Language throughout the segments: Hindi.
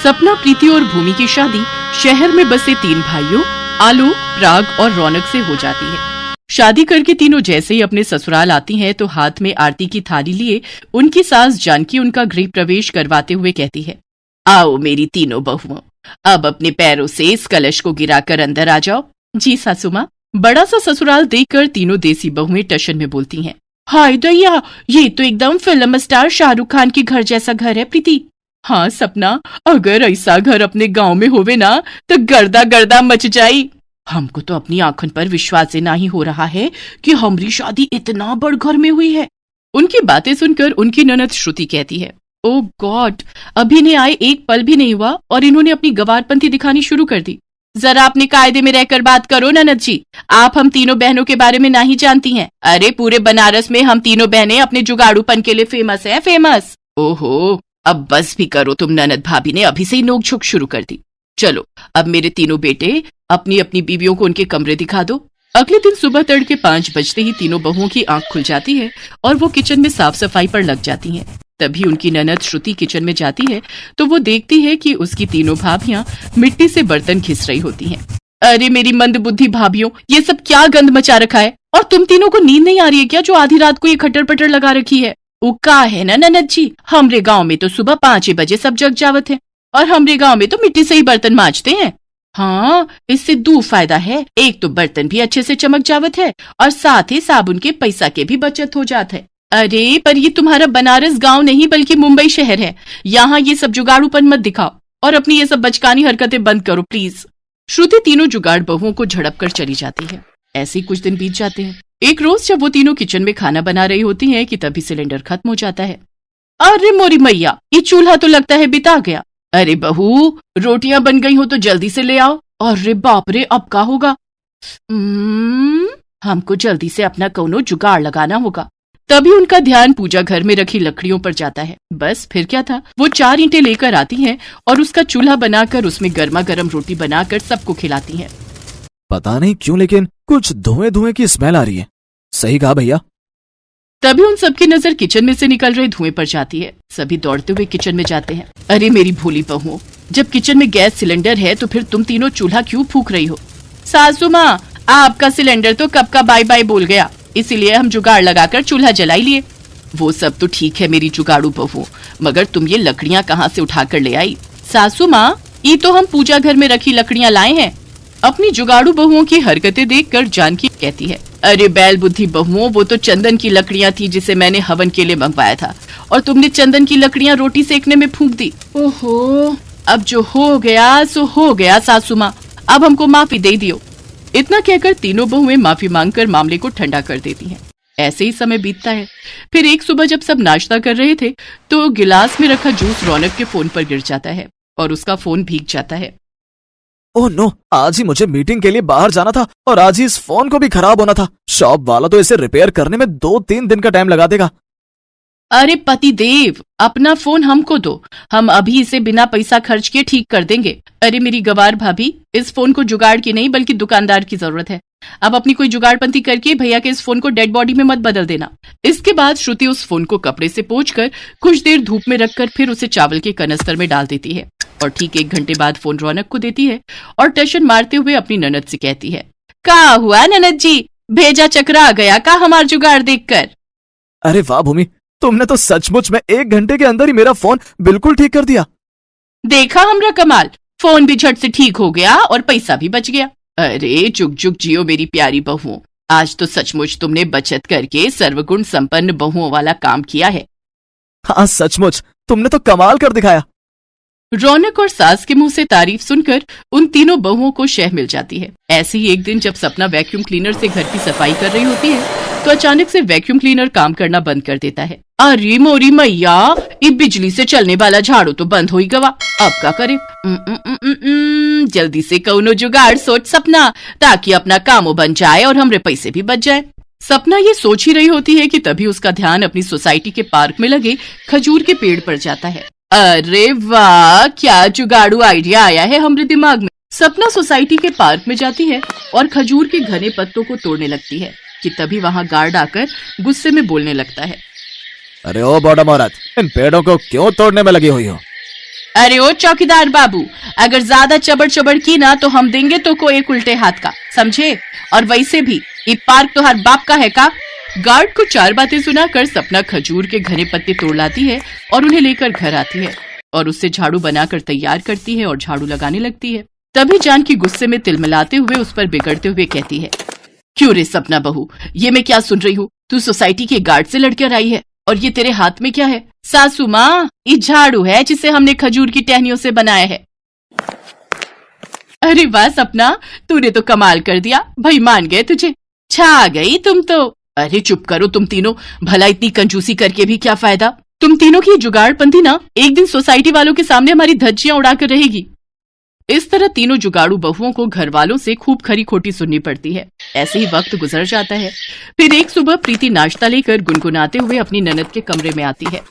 सपना, प्रीति और भूमि की शादी शहर में बसे 3 भाइयों आलोक, प्राग और रौनक से हो जाती है। शादी करके तीनों जैसे ही अपने ससुराल आती हैं तो हाथ में आरती की थाली लिए उनकी सास जानकी उनका गृह प्रवेश करवाते हुए कहती है, आओ मेरी तीनों बहुओं, अब अपने पैरों से इस कलश को गिराकर अंदर आ जाओ। जी सासू माँ। बड़ा सा ससुराल देखकर तीनों देसी बहुएं टशन में बोलती हैं, हाय दैया, ये तो एकदम फिल्म स्टार शाहरुख खान के घर जैसा घर है प्रीति। हाँ सपना, अगर ऐसा घर अपने गांव में होवे ना तो गर्दा गर्दा मच जाई। हमको तो अपनी आंखन पर विश्वास से नहीं हो रहा है कि हमारी शादी इतना बड़ घर में हुई है। उनकी बातें सुनकर उनकी ननद श्रुति कहती है, ओ गॉड, अभी ने आए 1 पल भी नहीं हुआ और इन्होंने अपनी गवारपंथी दिखानी शुरू कर दी। जरा अपने कायदे में रहकर बात करो ननद जी, आप हम तीनों बहनों के बारे में नहीं जानती हैं। अरे पूरे बनारस में हम तीनों बहनें अपने जुगाड़ूपन के लिए फेमस हैं, फेमस। ओहो, अब बस भी करो तुम ननद भाभी ने अभी से ही नोक-झोंक शुरू कर दी। चलो अब मेरे तीनों बेटे अपनी अपनी बीवियों को उनके कमरे दिखा दो। अगले दिन सुबह तड़के 5 बजते ही तीनों बहुओं की आंख खुल जाती है और वो किचन में साफ सफाई पर लग जाती हैं। तभी उनकी ननद श्रुति किचन में जाती है तो वो देखती है कि उसकी तीनों भाभियां मिट्टी से बर्तन घिस रही होती हैं। अरे मेरी मंद बुद्धि भाभियों, ये सब क्या गंद मचा रखा है, और तुम तीनों को नींद नहीं आ रही है क्या जो आधी रात को ये खटर पटर लगा रखी है? उका है ना ननद जी, हमरे गांव में तो सुबह 5 बजे सब जग जावत है और हमरे गांव में तो मिट्टी से ही बर्तन मांजते हैं। हाँ, इससे 2 फायदा है, एक तो बर्तन भी अच्छे से चमक जावत है और साथ ही साबुन के पैसा के भी बचत हो जात है। अरे पर ये तुम्हारा बनारस गांव नहीं बल्कि मुंबई शहर है, यहाँ ये सब जुगाड़ूपन मत दिखाओ और अपनी ये सब बचकानी हरकतें बंद करो प्लीज। श्रुति तीनों जुगाड़ बहुओं को झड़प कर चली जाती है। ऐसे ही कुछ दिन बीत जाते हैं। एक रोज जब वो तीनों किचन में खाना बना रही होती हैं कि तभी सिलेंडर खत्म हो जाता है। अरे मोरी मैया, ये चूल्हा तो लगता है बिता गया। अरे बहू, रोटियां बन गई हो तो जल्दी से ले आओ। अरे बाप रे, अब क्या होगा? हमको जल्दी से अपना कौनो जुगाड़ लगाना होगा। तभी उनका ध्यान पूजा घर में रखी लकड़ियों पर जाता है। बस फिर क्या था, वो 4 ईंटें लेकर आती हैं और उसका चूल्हा बनाकर उसमें गर्मा गर्म रोटी बनाकर सबको खिलाती हैं। पता नहीं क्यों लेकिन कुछ धुएं धुएं की स्मेल आ रही है। सही कहा भैया। तभी उन सबकी नजर किचन में से निकल रहे धुएं पर जाती है। सभी दौड़ते हुए किचन में जाते हैं। अरे मेरी भोली बहू, जब किचन में गैस सिलेंडर है तो फिर तुम तीनों चूल्हा क्यों फूंक रही हो? सासू माँ, आपका सिलेंडर तो कब का बाय बाय बोल गया, इसीलिए हम जुगाड़ लगाकर चूल्हा जलाई लिए। वो सब तो ठीक है मेरी जुगाड़ू बहू, मगर तुम ये लकड़ियाँ कहाँ से उठा कर ले आई? सासू माँ, ये तो हम पूजा घर में रखी लकड़ियाँ लाए हैं। अपनी जुगाड़ू बहुओं की हरकतें देखकर जानकी कहती है, अरे बैल बुद्धि बहुओं, वो तो चंदन की लकड़ियाँ थी जिसे मैंने हवन के लिए मंगवाया था और तुमने चंदन की लकड़ियाँ रोटी सेकने में फूंक दी। ओहो, अब जो हो गया सो हो गया सासू माँ, अब हमको माफी दे दियो। इतना कहकर तीनों बहुएं माफी मांगकर मामले को ठंडा कर देती हैं। ऐसे ही समय बीतता है। फिर एक सुबह जब सब नाश्ता कर रहे थे तो गिलास में रखा जूस रौनक के फोन पर गिर जाता है और उसका फोन भीग जाता है। ओह नो, आज ही मुझे मीटिंग के लिए बाहर जाना था और आज ही इस फोन को भी खराब होना था। शॉप वाला तो इसे रिपेयर करने में 2-3 दिन का टाइम लगा देगा। अरे पति देव, अपना फोन हमको दो, हम अभी इसे बिना पैसा खर्च किए ठीक कर देंगे। अरे मेरी गवार भाभी, इस फोन को जुगाड़ की नहीं बल्कि दुकानदार की जरूरत है। अब अपनी कोई जुगाड़पंती करके भैया के इस फोन को डेड बॉडी में मत बदल देना। इसके बाद श्रुति उस फोन को कपड़े से पोंछकर कुछ देर धूप में रखकर फिर उसे चावल के कनस्तर में डाल देती है और ठीक 1 घंटे बाद फोन रौनक को देती है और टशन मारते हुए अपनी ननद से कहती है, क्या हुआ ननद जी, भेजा चकरा गया का हमार जुगाड़ देखकर? अरे वाह भूमि, तुमने तो सचमुच में 1 घंटे के अंदर ही मेरा फोन बिल्कुल ठीक कर दिया। देखा हमरा कमाल, फोन भी झट से ठीक हो गया और पैसा भी बच गया। अरे जुग जुग जियो मेरी प्यारी बहुओं, आज तो सचमुच तुमने बचत करके सर्वगुण संपन्न बहुओं वाला काम किया है। हाँ सचमुच, तुमने तो कमाल कर दिखाया। रौनक और सास के मुंह से तारीफ सुनकर उन तीनों बहुओं को शह मिल जाती है। ऐसे ही एक दिन जब सपना वैक्यूम क्लीनर से घर की सफाई कर रही होती है तो अचानक से वैक्यूम क्लीनर काम करना बंद कर देता है। अरे मोरी मैया, ये बिजली से चलने वाला झाड़ू तो बंद हो ही गवा, अब क्या करे? जल्दी से कौनो जुगाड़ सोच सपना, ताकि अपना कामो बन जाए और हमरे पैसे भी बच जाए। सपना ये सोच ही रही होती है कि तभी उसका ध्यान अपनी सोसाइटी के पार्क में लगे खजूर के पेड़ पर जाता है। अरे वाह, क्या जुगाड़ू आइडिया आया है हमरे दिमाग में। सपना सोसाइटी के पार्क में जाती है और खजूर के घने पत्तों को तोड़ने लगती है कि तभी वहाँ गार्ड आकर गुस्से में बोलने लगता है, अरे ओ बॉडम औरत, इन पेड़ों को क्यों तोड़ने में लगी हुई हो? अरे ओ चौकीदार बाबू, अगर ज्यादा चबड़ चबड़ की ना तो हम देंगे तो को एक उल्टे हाथ का, समझे? और वैसे भी ये पार्क तो हर बाप का है का। गार्ड को 4 बातें सुनाकर सपना खजूर के घने पत्ते तोड़ लाती है और उन्हें लेकर घर आती है और उससे झाड़ू बनाकर तैयार करती है और झाड़ू लगाने लगती है। तभी जानकी गुस्से में तिलमिलाते हुए उस पर बिगड़ते हुए कहती है, क्यों रे सपना बहू, ये मैं क्या सुन रही हूँ? तू सोसाइटी के गार्ड से लड़कर आई है और ये तेरे हाथ में क्या है? सासू माँ, ये झाड़ू है जिसे हमने खजूर की टहनियों से बनाया है। अरे वाह सपना, तूने तो कमाल कर दिया, भाई मान गए तुझे, छा गई तुम तो। अरे चुप करो तुम तीनों, भला इतनी कंजूसी करके भी क्या फायदा? तुम तीनों की जुगाड़पंथी ना एक दिन सोसाइटी वालों के सामने हमारी धज्जियां उड़ाकर रहेगी। इस तरह तीनों जुगाड़ू बहुओं को घर वालों से खूब खरी खोटी सुननी पड़ती है। ऐसे ही वक्त गुजर जाता है। फिर एक सुबह प्रीति नाश्ता लेकर गुनगुनाते हुए अपनी ननद के कमरे में आती है।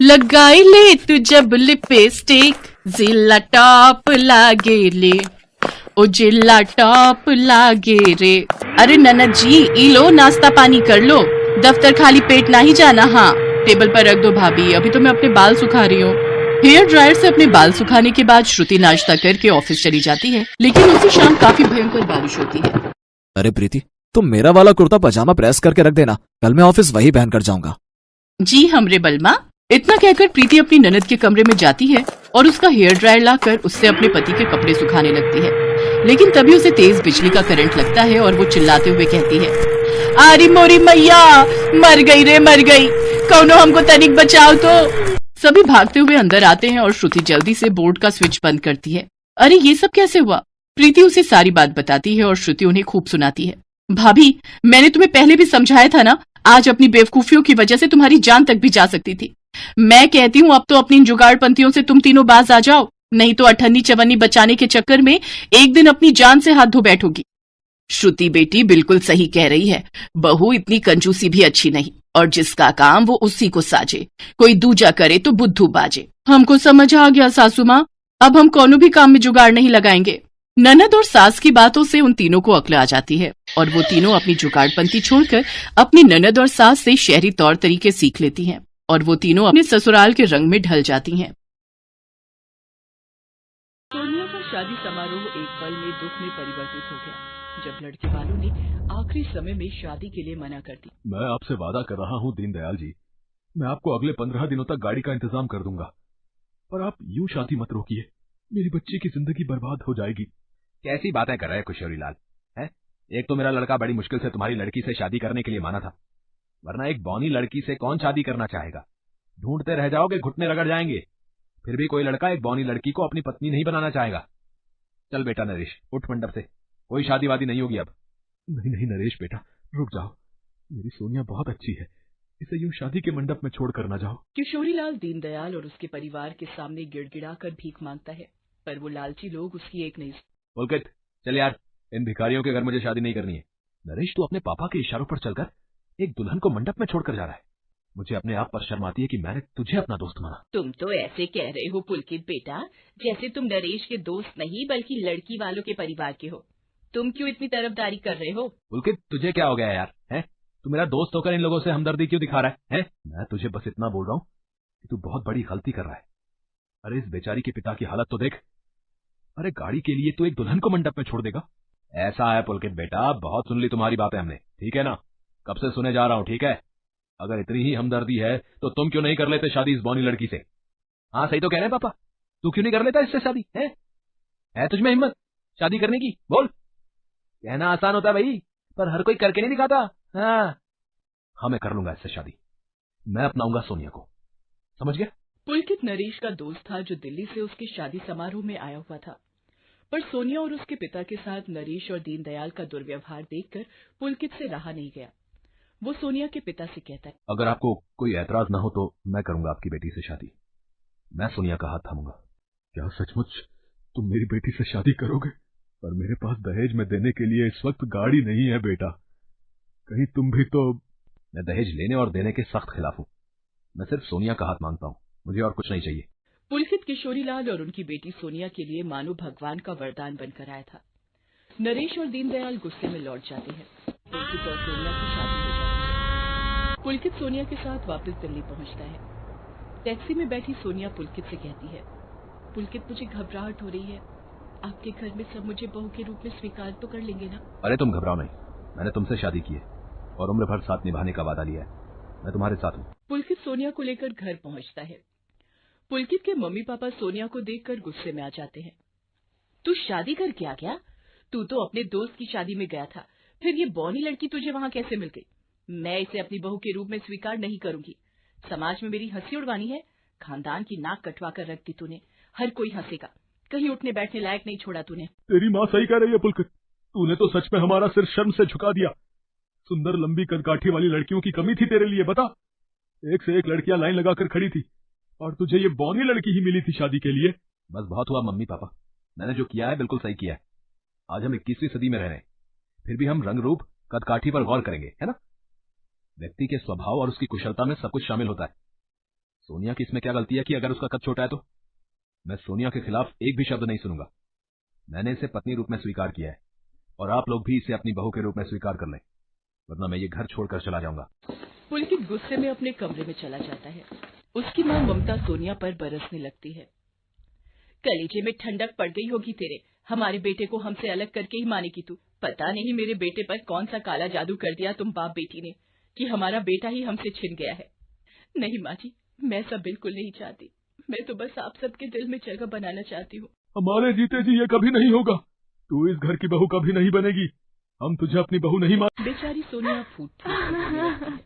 लगाई ले तू जब लिपस्टिक, जिला टॉप लागे ले, ओ जिला टॉप लागे रे। अरे ननद जी, ई लो नाश्ता पानी कर लो, दफ्तर खाली पेट ना ही जाना। हाँ, टेबल पर रख दो भाभी, अभी तो मैं अपने बाल सुखा रही हूँ। हेयर ड्रायर से अपने बाल सुखाने के बाद श्रुति नाश्ता करके ऑफिस चली जाती है, लेकिन उसी शाम काफी भयंकर बारिश होती है। अरे प्रीति, तुम मेरा वाला कुर्ता पजामा प्रेस करके रख देना, कल मैं ऑफिस वही पहन कर जाऊंगा। जी हमरे बलमा। इतना कहकर प्रीति अपनी ननद के कमरे में जाती है और उसका हेयर ड्रायर लाकर उससे अपने पति के कपड़े सुखाने लगती है। लेकिन तभी उसे तेज बिजली का करंट लगता है और वो चिल्लाते हुए कहती है, अरे मोरी मैया, मर गई रे मर गई, कौनो हमको तनिक बचाओ तो। सभी भागते हुए अंदर आते हैं और श्रुति जल्दी से बोर्ड का स्विच बंद करती है। अरे ये सब कैसे हुआ? प्रीति उसे सारी बात बताती है और श्रुति उन्हें खूब सुनाती है। भाभी, मैंने तुम्हें पहले भी समझाया था ना, आज अपनी बेवकूफियों की वजह से तुम्हारी जान तक भी जा सकती थी। मैं कहती हूँ अब तो अपनी जुगाड़पंथियों से तुम तीनों बाज आ जाओ, नहीं तो अठन्नी चवन्नी बचाने के चक्कर में एक दिन अपनी जान से हाथ धो बैठोगी। श्रुति बेटी बिल्कुल सही कह रही है, बहू इतनी कंजूसी भी अच्छी नहीं, और जिसका काम वो उसी को साजे, कोई दूजा करे तो बुद्धू बाजे। हमको समझ आ गया सासू माँ, अब हम कोनो भी काम में जुगाड़ नहीं लगाएंगे। ननद और सास की बातों से उन तीनों को अक्ल आ जाती है और वो तीनों अपनी जुगाड़पंथी छोड़कर अपनी ननद और सास से शहरी तौर तरीके सीख लेती हैं और वो तीनों अपने ससुराल के रंग में ढल जाती हैं। सोनिया का शादी समारोह एक पल में दुख में परिवर्तित हो गया जब लड़के वालों ने आखिरी समय में शादी के लिए मना कर दी। मैं आपसे वादा कर रहा हूँ दीनदयाल जी, मैं आपको अगले 15 दिनों तक गाड़ी का इंतजाम कर दूंगा, पर आप यूं शादी मत रोकिए, मेरी बच्ची की जिंदगी बर्बाद हो जाएगी। कैसी बातें कर रहे हैं किशोरीलाल, हैं? एक तो मेरा लड़का बड़ी मुश्किल से तुम्हारी लड़की से शादी करने के लिए माना था, वरना एक बौनी लड़की से कौन शादी करना चाहेगा? ढूंढते रह जाओगे, घुटने रगड़ जाएंगे। फिर भी कोई लड़का एक बौनी लड़की को अपनी पत्नी नहीं बनाना चाहेगा। चल बेटा नरेश, उठ मंडप से, कोई शादी वादी नहीं होगी अब। नहीं नहीं नरेश बेटा, रुक जाओ, मेरी सोनिया बहुत अच्छी है, इसे यूं शादी के मंडप में छोड़ कर ना जाओ। किशोरीलाल दीनदयाल और उसके परिवार के सामने गिड़गिड़ा कर भीख मांगता है, पर वो लालची लोग उसकी एक नहीं। पुलकित, चल यार, इन भिखारियों के घर मुझे शादी नहीं करनी है। नरेश, तू अपने पापा के इशारों पर चलकर एक दुल्हन को मंडप में छोड़कर जा रहा है। मुझे अपने आप पर शर्म आती है कि मैंने तुझे अपना दोस्त माना। तुम तो ऐसे कह रहे हो पुलकित बेटा, जैसे तुम नरेश के दोस्त नहीं बल्कि लड़की वालों के परिवार के हो। तुम क्यों इतनी तरफदारी कर रहे हो? पुलकित, तुझे क्या हो गया यार, हैं? तू मेरा दोस्त होकर इन लोगों से हमदर्दी क्यों दिखा रहा है, हैं? मैं तुझे बस इतना बोल रहा हूँ कि तू बहुत बड़ी गलती कर रहा है। अरे इस बेचारी के पिता की हालत तो देख, अरे गाड़ी के लिए तू एक दुल्हन को मंडप में छोड़ देगा? ऐसा है पुलकित बेटा, बहुत सुन ली तुम्हारी बातें हमने, ठीक है ना? कब से सुने जा रहा हूँ, ठीक है? अगर इतनी ही हमदर्दी है तो तुम क्यों नहीं कर लेते शादी इस बौनी लड़की से? हाँ सही तो कह रहे हैं पापा, तू क्यों नहीं कर लेता इससे शादी? है तुझमें हिम्मत शादी करने की? बोल। कहना आसान होता है भाई, पर हर कोई करके नहीं दिखाता। हाँ मैं कर लूंगा इससे शादी, मैं अपनाऊंगा सोनिया को, समझ गया? पुलकित नरेश का दोस्त था जो दिल्ली से उसके शादी समारोह में आया हुआ था, पर सोनिया और उसके पिता के साथ नरेश और दीनदयाल का दुर्व्यवहार देखकर पुलकित से रहा नहीं गया। वो सोनिया के पिता से कहता है, अगर आपको कोई ऐतराज ना हो तो मैं करूंगा आपकी बेटी से शादी, मैं सोनिया का हाथ थामूंगा। क्या सचमुच तुम मेरी बेटी से शादी करोगे? पर मेरे पास दहेज में देने के लिए इस वक्त गाड़ी नहीं है बेटा, कहीं तुम भी तो। मैं दहेज लेने और देने के सख्त खिलाफ हूँ, मैं सिर्फ सोनिया का हाथ मांगता हूँ, मुझे और कुछ नहीं चाहिए। पुलकित किशोरीलाल और उनकी बेटी सोनिया के लिए मानो भगवान का वरदान बनकर आया था। नरेश और दीनदयाल गुस्से में लौट जाते हैं। पुलकित और सोनिया की शादी हो जाती है। पुलकित सोनिया के साथ वापस दिल्ली पहुंचता है। टैक्सी में बैठी सोनिया पुलकित से कहती है, पुलकित, मुझे घबराहट हो रही है। आपके घर में सब मुझे बहू के रूप में स्वीकार तो कर लेंगे ना? अरे तुम घबराओ नहीं, मैंने तुमसे शादी की है और उम्र भर साथ निभाने का वादा लिया है। मैं तुम्हारे साथ हूँ। पुलकित सोनिया को लेकर घर पहुंचता है। पुलकित के मम्मी पापा सोनिया को देखकर गुस्से में आ जाते हैं। तू शादी करके आ गया? तू तो अपने दोस्त की शादी में गया था, फिर ये बौनी लड़की तुझे वहां कैसे मिल गई? मैं इसे अपनी बहू के रूप में स्वीकार नहीं करूंगी। समाज में मेरी हंसी उड़वानी है? खानदान की नाक कटवा कर रख दी तूने, हर कोई हंसेगा। कहीं उठने बैठने लायक नहीं छोड़ा तूने। तेरी माँ सही कह रही है पुलकित, तूने तो सच में हमारा सिर शर्म से झुका दिया। सुंदर लंबी कदकाठी वाली लड़कियों की कमी थी तेरे लिए, बता। एक से एक लड़कियां लाइन लगाकर खड़ी थी और तुझे ये बौनी लड़की ही मिली थी शादी के लिए। बस बहुत हुआ मम्मी पापा, मैंने जो किया है बिल्कुल सही किया है। आज हम 21वीं सदी में रह रहे हैं, फिर भी हम रंग रूप कदकाठी पर गौर करेंगे, है ना? व्यक्ति के स्वभाव और उसकी कुशलता में सब कुछ शामिल होता है। सोनिया की इसमें क्या गलती है कि अगर उसका कद छोटा है तो? मैं सोनिया के खिलाफ एक भी शब्द नहीं सुनूंगा। मैंने इसे पत्नी रूप में स्वीकार किया है और आप लोग भी इसे अपनी बहू के रूप में स्वीकार कर लें, वरना मैं ये घर छोड़कर चला जाऊंगा। पुलकित गुस्से में अपने कमरे में चला जाता है। उसकी माँ ममता सोनिया पर बरसने लगती है। कलेजे में ठंडक पड़ गई होगी तेरे, हमारे बेटे को हमसे अलग करके ही मानेगी तू। पता नहीं मेरे बेटे पर कौन सा काला जादू कर दिया तुम बाप बेटी ने कि हमारा बेटा ही हमसे छिन गया है। नहीं माँ जी, मैं सब बिल्कुल नहीं चाहती। मैं तो बस आप सबके दिल में जगह बनाना चाहती हूँ। हमारे जीते जी ये कभी नहीं होगा। तू इस घर की बहू कभी नहीं बनेगी। हम तुझे अपनी बहू नहीं मान। बेचारी सोनिया फूटती है।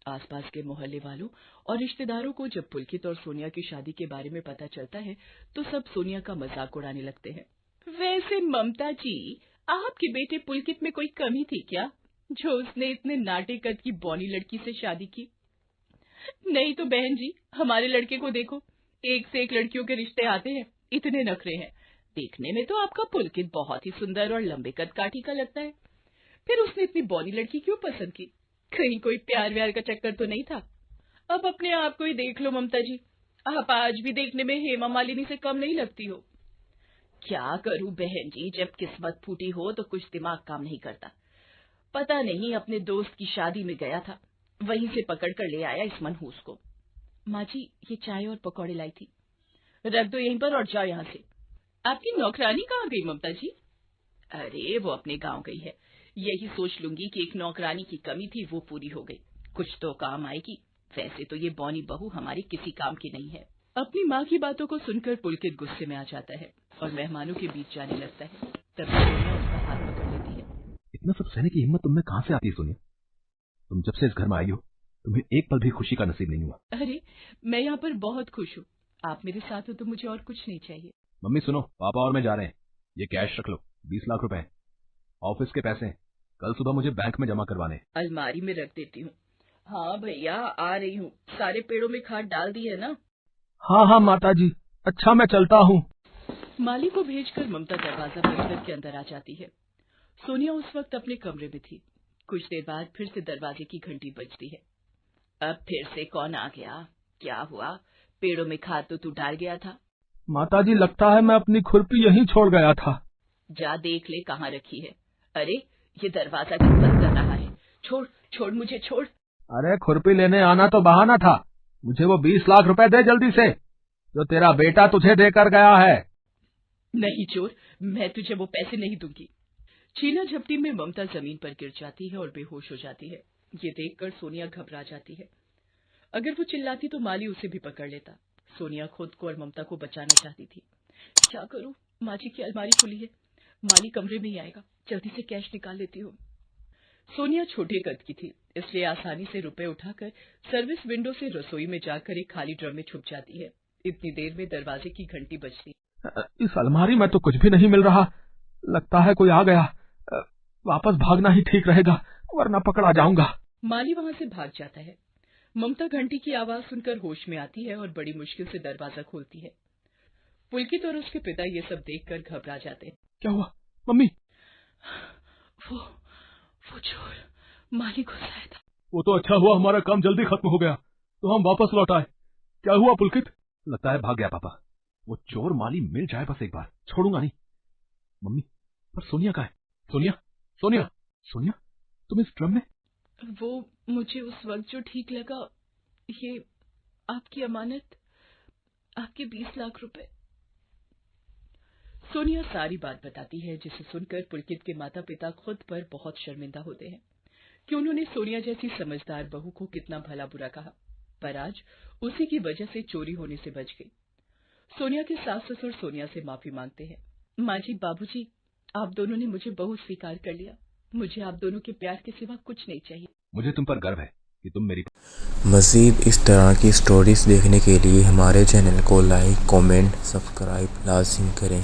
आसपास के मोहल्ले वालों और रिश्तेदारों को जब पुलकित और सोनिया की शादी के बारे में पता चलता है तो सब सोनिया का मजाक उड़ाने लगते हैं। वैसे ममता जी, आपके बेटे पुलकित में कोई कमी थी क्या, जो उसने इतने नाटे कद की बौनी लड़की से शादी की? नहीं तो बहन जी, हमारे लड़के को देखो, एक से एक लड़कियों के रिश्ते आते हैं, इतने नखरे हैं। देखने में तो आपका पुलकित बहुत ही सुंदर और लंबे कद काठी का लगता है, फिर उसने इतनी बौनी लड़की क्यों पसंद की? कहीं कोई प्यार व्यार का चक्कर तो नहीं था? अब अपने आप को ही देख लो ममता जी, आप आज भी देखने में हेमा मालिनी से कम नहीं लगती हो। क्या करूं बहन जी, जब किस्मत फूटी हो तो कुछ दिमाग काम नहीं करता। पता नहीं अपने दोस्त की शादी में गया था, वहीं से पकड़ कर ले आया इस मनहूस को। माँ जी, ये चाय और पकौड़े लाई थी, रख दो यहीं पर और जाओ यहाँ से। आपकी नौकरानी कहाँ गई ममता जी? अरे वो अपने गांव गई है। यही सोच लूंगी कि एक नौकरानी की कमी थी, वो पूरी हो गई, कुछ तो काम आएगी। वैसे तो ये बौनी बहू हमारी किसी काम की नहीं है। अपनी माँ की बातों को सुनकर पुलकित गुस्से में आ जाता है और मेहमानों के बीच जाने लगता है। तब सोनिया उसका हाथ पकड़ लेती है। इतना सब सहने की हिम्मत तुमने कहाँ से आती है सोनिया? तुम जब से इस घर में आई हो तुम्हें एक पल भी खुशी का नसीब नहीं हुआ। अरे मैं यहाँ पर बहुत खुश हूँ, आप मेरे साथ हो तो मुझे और कुछ नहीं चाहिए। मम्मी सुनो, पापा और मैं जा रहे हैं, ये कैश रख लो, 20 लाख रुपए हैं, ऑफिस के पैसे हैं, कल सुबह मुझे बैंक में जमा करवाने। अलमारी में रख देती हूँ। हाँ भैया, आ रही हूँ। सारे पेड़ों में खाद डाल दी है ना? हाँ हाँ माताजी, अच्छा मैं चलता हूँ। माली को भेजकर ममता दरवाजा बंद करके अंदर आ जाती है। सोनिया उस वक्त अपने कमरे में थी। कुछ देर बाद फिर से दरवाजे की घंटी बजती है। अब फिर से कौन आ गया? क्या हुआ? पेड़ों में खाद तो तू डाल गया था। माताजी, लगता है मैं अपनी खुरपी यहीं छोड़ गया था। जा देख ले कहाँ रखी है। अरे ये दरवाजा क्यों बंद कर रहा है? छोड़ छोड़, मुझे छोड़। अरे खुरपी लेने आना तो बहाना था, मुझे वो 20 लाख रुपए दे जल्दी से, जो तेरा बेटा तुझे देकर गया है। नहीं चोर, मैं तुझे वो पैसे नहीं दूंगी। छीना झपटी में ममता जमीन पर गिर जाती है और बेहोश हो जाती है। ये देखकर सोनिया घबरा जाती है। अगर वो चिल्लाती तो माली उसे भी पकड़ लेता। सोनिया खुद को और ममता को बचाना चाहती थी। क्या करूं? माँ जी की अलमारी खुली है, माली कमरे में ही आएगा, जल्दी से कैश निकाल लेती हूँ। सोनिया छोटे कद की थी, इसलिए आसानी से रुपए उठाकर सर्विस विंडो से रसोई में जाकर एक खाली ड्रम में छुप जाती है। इतनी देर में दरवाजे की घंटी बजती। इस अलमारी में तो कुछ भी नहीं मिल रहा, लगता है कोई आ गया। वापस भागना ही ठीक रहेगा, वरना पकड़ा जाऊंगा। माली वहां से भाग जाता है। ममता घंटी की आवाज सुनकर होश में आती है और बड़ी मुश्किल से दरवाजा खोलती है। पुलकित और उसके पिता ये सब देखकर घबरा जाते हैं। क्या हुआ मम्मी? वो चोर माली घुसाया था। वो तो अच्छा हुआ हमारा काम जल्दी खत्म हो गया, तो हम वापस लौट आए। क्या हुआ पुलकित? लगता है भाग गया पापा। वो चोर माली मिल जाए बस एक बार, छोड़ूंगा नहीं। मम्मी, पर सोनिया कहाँ है? सोनिया, सोनिया, सोनिया, तुम इस ड्रम में? वो मुझे उस वक्त जो ठीक लगा, ये आपकी अमानत, आपके 20 लाख रुपए। सोनिया सारी बात बताती है, जिसे सुनकर पुलकित के माता पिता खुद पर बहुत शर्मिंदा होते हैं कि उन्होंने सोनिया जैसी समझदार बहू को कितना भला बुरा कहा, पर आज उसी की वजह से चोरी होने से बच गई। सोनिया के सास ससुर सोनिया से माफी मांगते हैं। माँ जी, बाबूजी, आप दोनों ने मुझे बहू स्वीकार कर लिया। मुझे आप दोनों के प्यार के सिवा कुछ नहीं चाहिए। मुझे तुम पर गर्व है कि तुम मेरी। मज़ीद इस तरह की स्टोरीज देखने के लिए हमारे चैनल को लाइक, कमेंट, सब्सक्राइब लाज़िम करें।